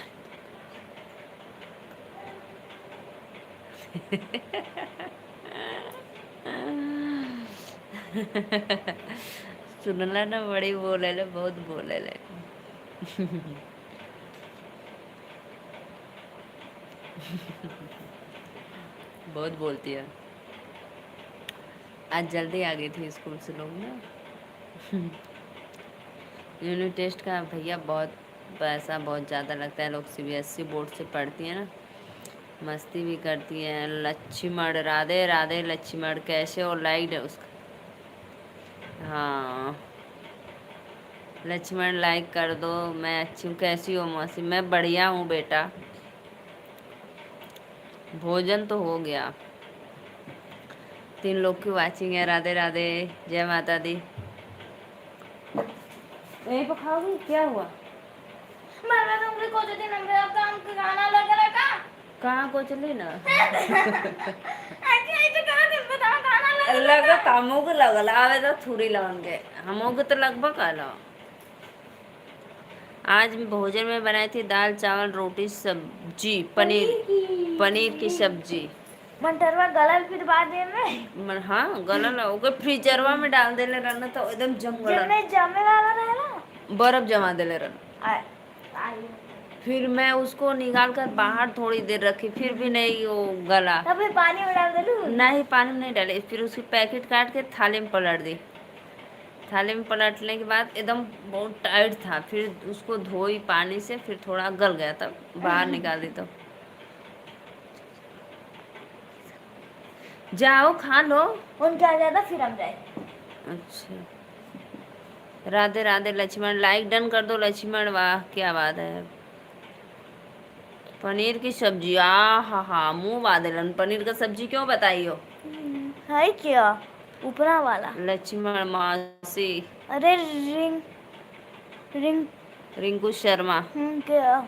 S1: सुनला ना, बड़ी बोले ले, बहुत बोले ले। बहुत बोलती है। आज जल्दी आ गई थी स्कूल से लोग ना। यूनिट टेस्ट का भैया बहुत पैसा बहुत ज़्यादा लगता है। लोग सीबीएसई बोर्ड से पढ़ती है ना, मस्ती भी करती है। लक्ष्मण, राधे राधे लक्ष्मण, कैसे हो? लाइक है उसका। हाँ लक्ष्मण, लाइक कर दो। मैं अच्छी हूँ, कैसी हो मौसी? मैं बढ़िया हूँ बेटा। भोजन तो हो गया। 3 लोग की वाचिंग है। राधे राधे, जय माता दी। यहीं पर खाओगी? क्या हुआ?
S2: मारा तुमने को दिन हमरे अब काम का गाना लगा लगा
S1: कहाँ को चली ना?
S2: ऐसे कहाँ दिन बता गाना
S1: लगा कामों को लगल आवे तो थूरी लाउन के हमों को तो लगभग आला। आज भोजन में बनाई थी दाल चावल रोटी सब्जी पनीर की सब्जी।
S2: मंटरवा गलल फिर बाद में
S1: हाँ गलल ओके फ्रीजरवा में डाल देले रहना तो एकदम जम गलल।
S2: जब में जमे वाला रहेला
S1: बर्फ जमा देले रहना।
S2: आई
S1: फिर मैं उसको निकाल कर बाहर थोड़ी देर रखी, फिर भी नहीं वो गला।
S2: तब फिर पानी में डाल देलू
S1: नहीं पानी में नहीं डाले, फिर उसकी पैकेट काट के थाली में पलट दी। थाली में पलटने के बाद एकदम बहुत टाइट था, फिर उसको धोई पानी से, फिर थोड़ा गल गया तब बाहर निकाल दी। तो जाओ खा लो।
S2: उनके आ जाता फिर हम जाए।
S1: अच्छा, राधे राधे लक्ष्मण, लाइक डन कर दो लक्ष्मण। वाह क्या बात है। पनीर की सब्जी, आ हा मुँह बादलन। पनीर का सब्जी क्यों बताई हो?
S2: है क्या ऊपरा वाला?
S1: लक्ष्मण मासी।
S2: अरे रिंग रिंग
S1: रिंकू शर्मा।
S2: क्या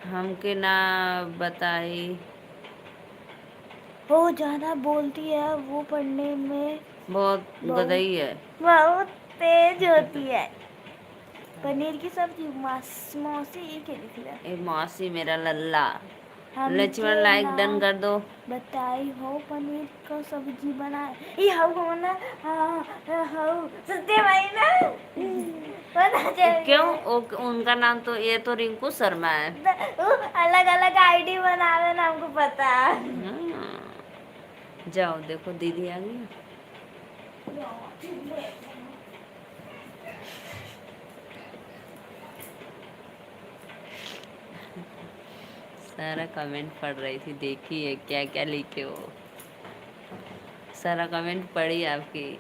S1: हमके ना बताई।
S2: वो ज्यादा बोलती है, वो पढ़ने में
S1: बहुत गदई है।
S2: बहुत तेज होती है। पनीर की सब्जी मौसी के लिख ले।
S1: ए मौसी मेरा लल्ला।
S2: हमके
S1: लक्ष्मण लाइक
S2: ना
S1: डन कर दो।
S2: बताई हो पनीर का सब्जी बनाए ये हाउ ना। हाउ सत्य भाई ना पता चल
S1: क्यों उनका नाम तो ये तो रिंकू शर्मा है।
S2: अलग अलग आईडी बनावे ना, हमको पता।
S1: जाओ देखो दीदी आ गई। सारा कमेंट पढ़ रही थी, देखिए क्या क्या लिखे हो। सारा कमेंट पढ़ी आपकी।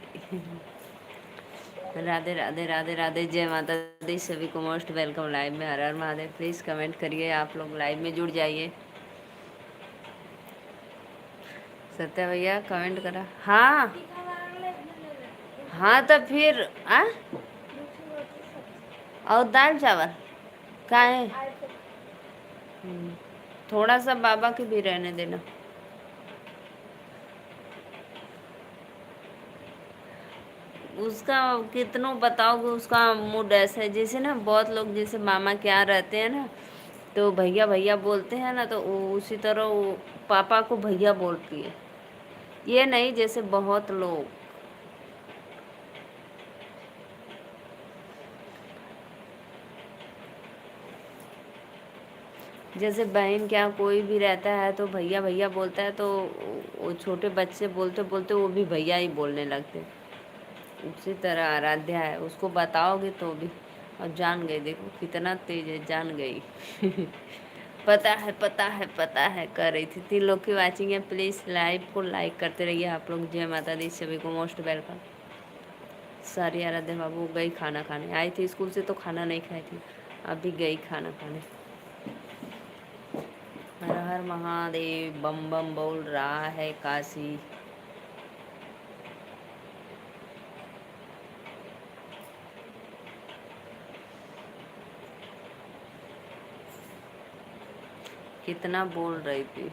S1: राधे राधे राधे राधे, जय माता दी। सभी को मोस्ट वेलकम लाइव में। हर हर महादेव। प्लीज़ कमेंट करिए, आप लोग लाइव में जुड़ जाइए। सत्या भैया कमेंट करा। हाँ हाँ तो फिर और दाल चावल का है। थोड़ा सा बाबा के भी रहने देना। उसका कितनों बताओगे, उसका मूड ऐसा है। जैसे ना बहुत लोग जैसे मामा के यहाँ रहते हैं ना, तो भैया भैया बोलते हैं ना, तो उसी तरह वो पापा को भैया बोलती है। ये नहीं जैसे बहुत लोग। जैसे बहन क्या कोई भी रहता है तो भैया भैया बोलता है, तो वो छोटे बच्चे बोलते बोलते वो भी भैया ही बोलने लगते। उसी तरह आराध्या है, उसको बताओगे तो भी। और जान गई, देखो कितना तेज है, जान गई। पता है पता है पता है कर रही थी। 3 लोग की वाचिंग है। प्लीज़ लाइव को लाइक करते रहिए आप लोग। जय माता दी, सभी को मोस्ट वेलकम। सारी आराध्या बाबू गई खाना खाने। आई थी स्कूल से तो खाना नहीं खाई थी। अभी गई खाना खाने। हर हर महादेव बम बम बोल रहा है काशी। कितना बोल रही थी।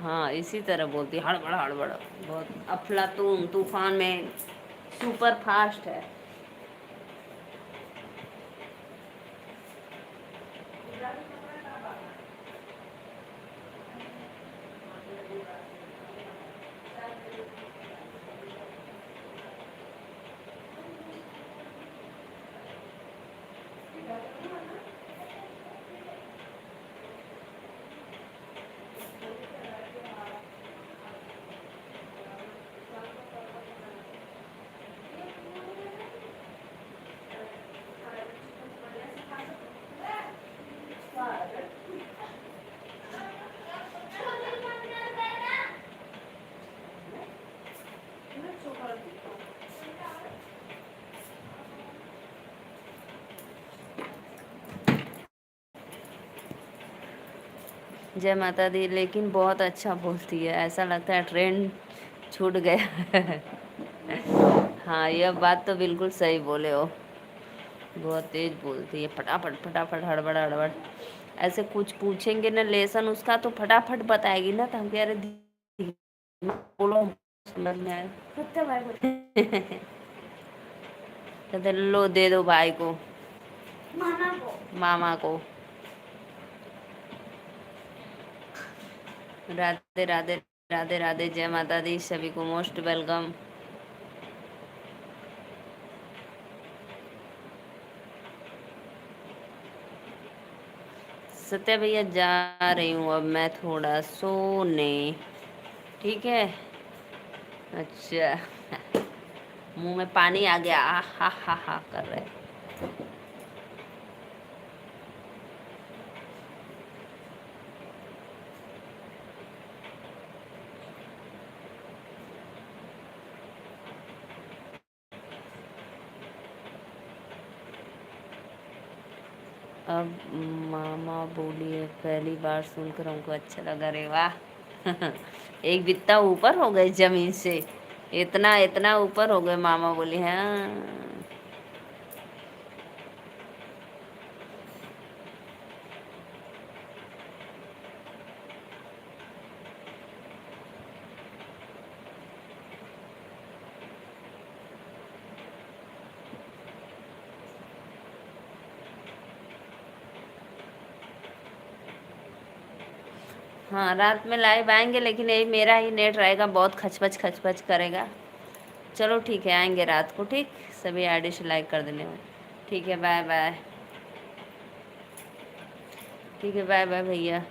S1: हाँ इसी तरह बोलती, हड़बड़ हड़बड़, बहुत अफलातून तूफान में सुपर फास्ट है। जय माता दी, लेकिन बहुत अच्छा बोलती है, ऐसा लगता है ट्रेंड छूट गया। हाँ यह बात तो बिल्कुल सही बोले हो, बहुत तेज बोलती है, फटाफट फटाफट हड़बड़ हड़बड़। ऐसे कुछ पूछेंगे ना लेसन उसका तो फटाफट बताएगी ना, तो हम कह रहे बोलो समझ में आए।
S2: सत्य भाई बोल।
S1: कहते लो दे दो भाई को,
S2: मामा को।
S1: मामा को। राधे राधे राधे राधे, जय माता दी, सभी को मोस्ट वेलकम। सत्या भैया जा रही हूँ अब मैं थोड़ा सोने, ठीक है। अच्छा। मुंह में पानी आ गया, हा कर रहे। अब मामा बोलिए, पहली बार सुनकर हमको अच्छा लगा। रे वाह। एक बित्ता ऊपर हो गए जमीन से, इतना इतना ऊपर हो गए। मामा बोली हाँ। हाँ रात में लाइव आएंगे, लेकिन यही मेरा ही नेट रहेगा, बहुत खचपच करेगा। चलो ठीक है, आएंगे रात को, ठीक। सभी आईडी से लाइक कर देने में, ठीक है। Bye bye. ठीक है, बाय बाय भैया।